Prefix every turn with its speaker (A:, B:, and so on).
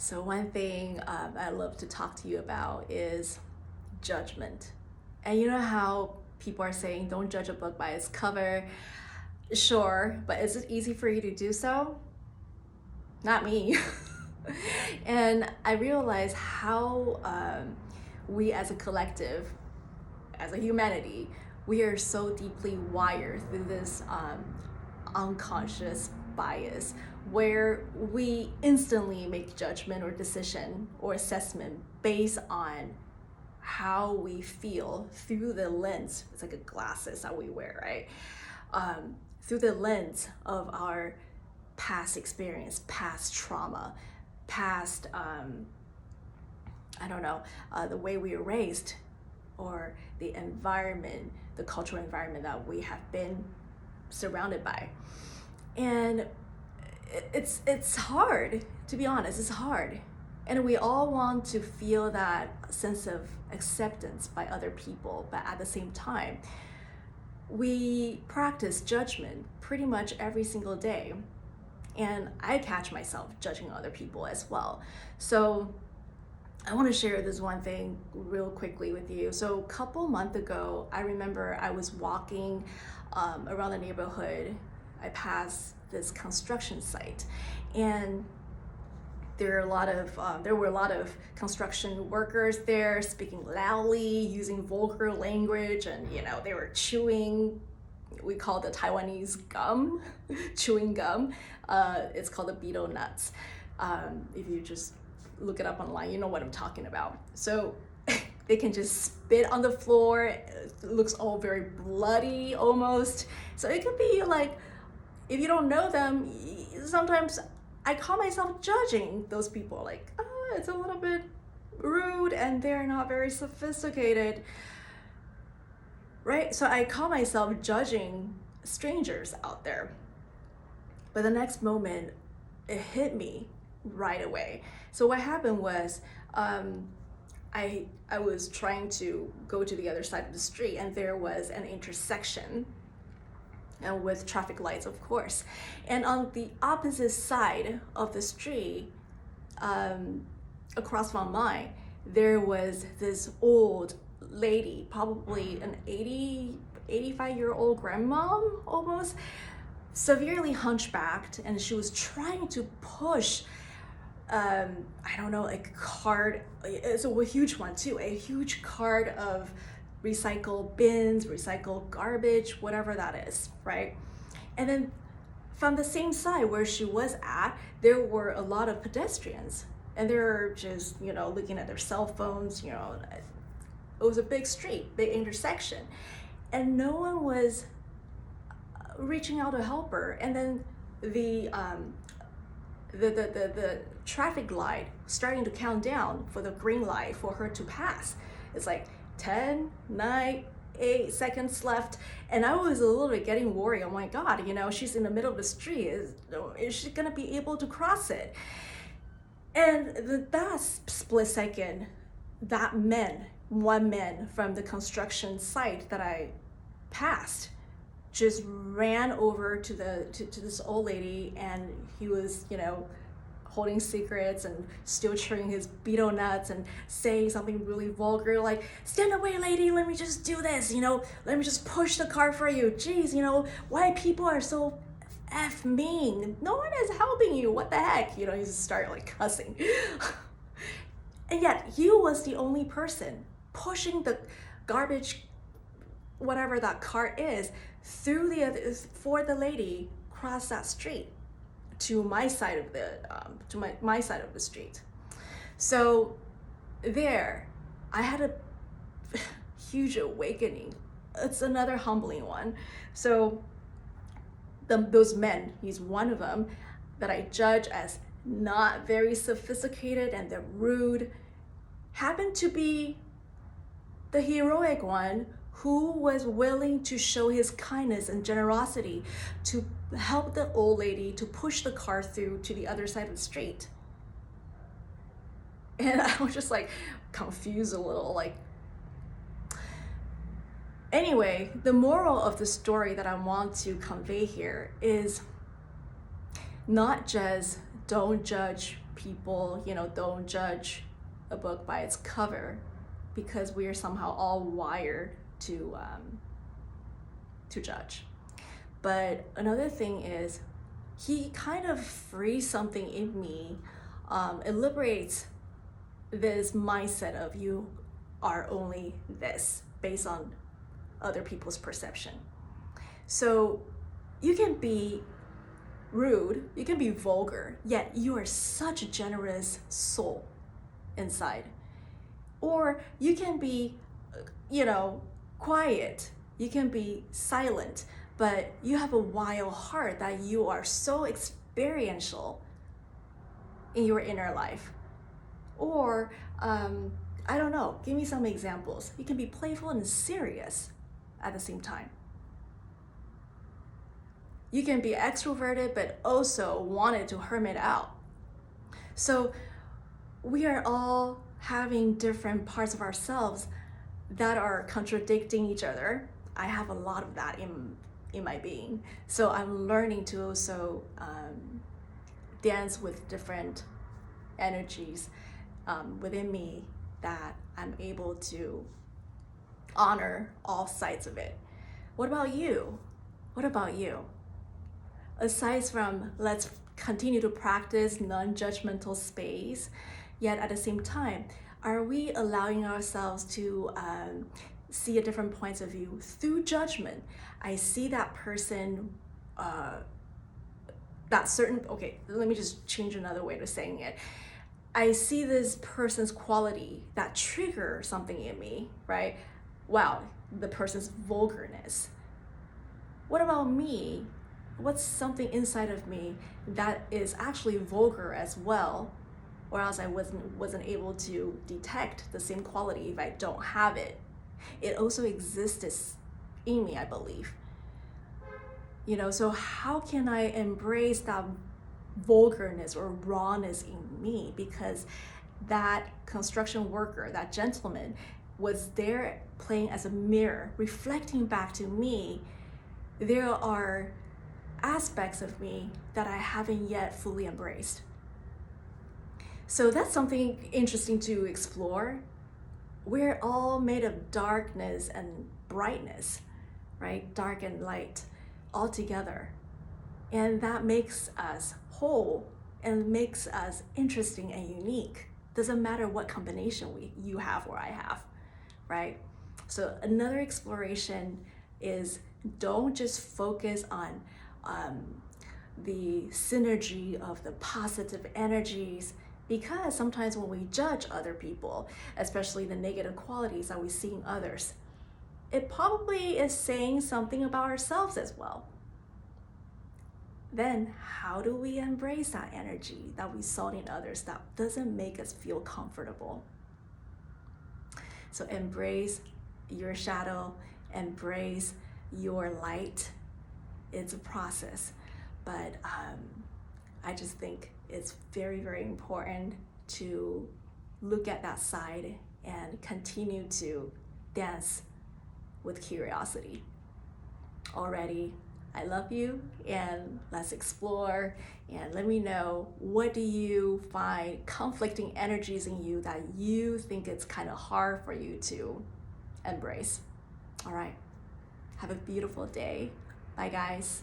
A: So one thing I love to talk to you about is judgment. And you know how people are saying don't judge a book by its cover? Sure, but is it easy for you to do so? Not me. And I realize how we as a collective, as a humanity, we are so deeply wired through this unconscious bias where we instantly make judgment or decision or assessment based on how we feel through the lens. It's like a glasses that we wear, right? Through the lens of our past experience, past trauma, past I don't know, the way we were raised, or the environment, the cultural environment that we have been surrounded by. And it's hard, to be honest, it's hard. And we all want to feel that sense of acceptance by other people, but at the same time, we practice judgment pretty much every single day. And I catch myself judging other people as well. So I want to share this one thing real quickly with you. So a couple months ago, I remember I was walking around the neighborhood. I passed this construction site, and there were a lot of construction workers there speaking loudly, using vulgar language, and they were chewing. We call the Taiwanese gum, chewing gum. It's called the betel nuts. If you just look it up online, you know what I'm talking about. So they can just spit on the floor. It looks all very bloody almost. So it could be like, if you don't know them, sometimes I call myself judging those people, like, it's a little bit rude and they're not very sophisticated, right? So I call myself judging strangers out there. But the next moment, it hit me right away. So what happened was, I was trying to go to the other side of the street, and there was an intersection, and with traffic lights, of course. And on the opposite side of the street, across from mine, there was this old lady, probably an 85-year-old grandmom almost, severely hunchbacked, and she was trying to push I don't know, a cart. It's a huge one too, a huge cart of recycled bins, recycled garbage, whatever that is, right? And then from the same side where she was at, there were a lot of pedestrians, and they're just looking at their cell phones. It was a big street, big intersection, and no one was reaching out to help her. And then the traffic light starting to count down for the green light for her to pass. It's like 10, 9, 8 seconds left, and I was a little bit getting worried. Oh my God, she's in the middle of the street. Is she gonna be able to cross it? And that split second, one man from the construction site that I passed just ran over to this old lady, and he was holding cigarettes and still chewing his betel nuts and saying something really vulgar like, "Stand away, lady, let me just do this, let me just push the car for you. Geez, why people are so mean? No one is helping you, what the heck?" He just started like cussing. And yet he was the only person pushing the garbage, whatever that cart is, through for the lady cross that street to my side of my side of the street. So there, I had a huge awakening. It's another humbling one. So those men, he's one of them, that I judge as not very sophisticated and they're rude, happened to be the heroic one who was willing to show his kindness and generosity to help the old lady to push the car through to the other side of the street. And I was just like confused a little, like. Anyway, the moral of the story that I want to convey here is not just don't judge people, don't judge a book by its cover, because we are somehow all wired to judge. But another thing is, he kind of frees something in me. It liberates this mindset of you are only this based on other people's perception. So you can be rude, you can be vulgar, yet you are such a generous soul inside. Or you can be, quiet, you can be silent, but you have a wild heart that you are so experiential in your inner life. Or, I don't know, give me some examples. You can be playful and serious at the same time. You can be extroverted, but also wanted to hermit out. So we are all having different parts of ourselves that are contradicting each other. I have a lot of that in my being. So I'm learning to also dance with different energies within me, that I'm able to honor all sides of it. What about you? What about you? Aside from let's continue to practice non-judgmental space, yet at the same time, are we allowing ourselves to see a different points of view through judgment? I see that person, okay, let me just change another way of saying it. I see this person's quality that trigger something in me, right? Wow, the person's vulgarness. What about me? What's something inside of me that is actually vulgar as well, or else I wasn't able to detect the same quality if I don't have it? It also exists in me, I believe. So how can I embrace that vulgarness or rawness in me? Because that construction worker, that gentleman, was there playing as a mirror, reflecting back to me. There are aspects of me that I haven't yet fully embraced. So that's something interesting to explore. We're all made of darkness and brightness, right? Dark and light all together. And that makes us whole and makes us interesting and unique. Doesn't matter what combination you have or I have, right? So another exploration is, don't just focus on the synergy of the positive energies, because sometimes when we judge other people, especially the negative qualities that we see in others, it probably is saying something about ourselves as well. Then how do we embrace that energy that we saw in others that doesn't make us feel comfortable? So embrace your shadow, embrace your light. It's a process, but I just think it's very, very important to look at that side and continue to dance with curiosity. Already, I love you, and let's explore, and let me know, what do you find conflicting energies in you that you think it's kind of hard for you to embrace? All right, have a beautiful day. Bye guys.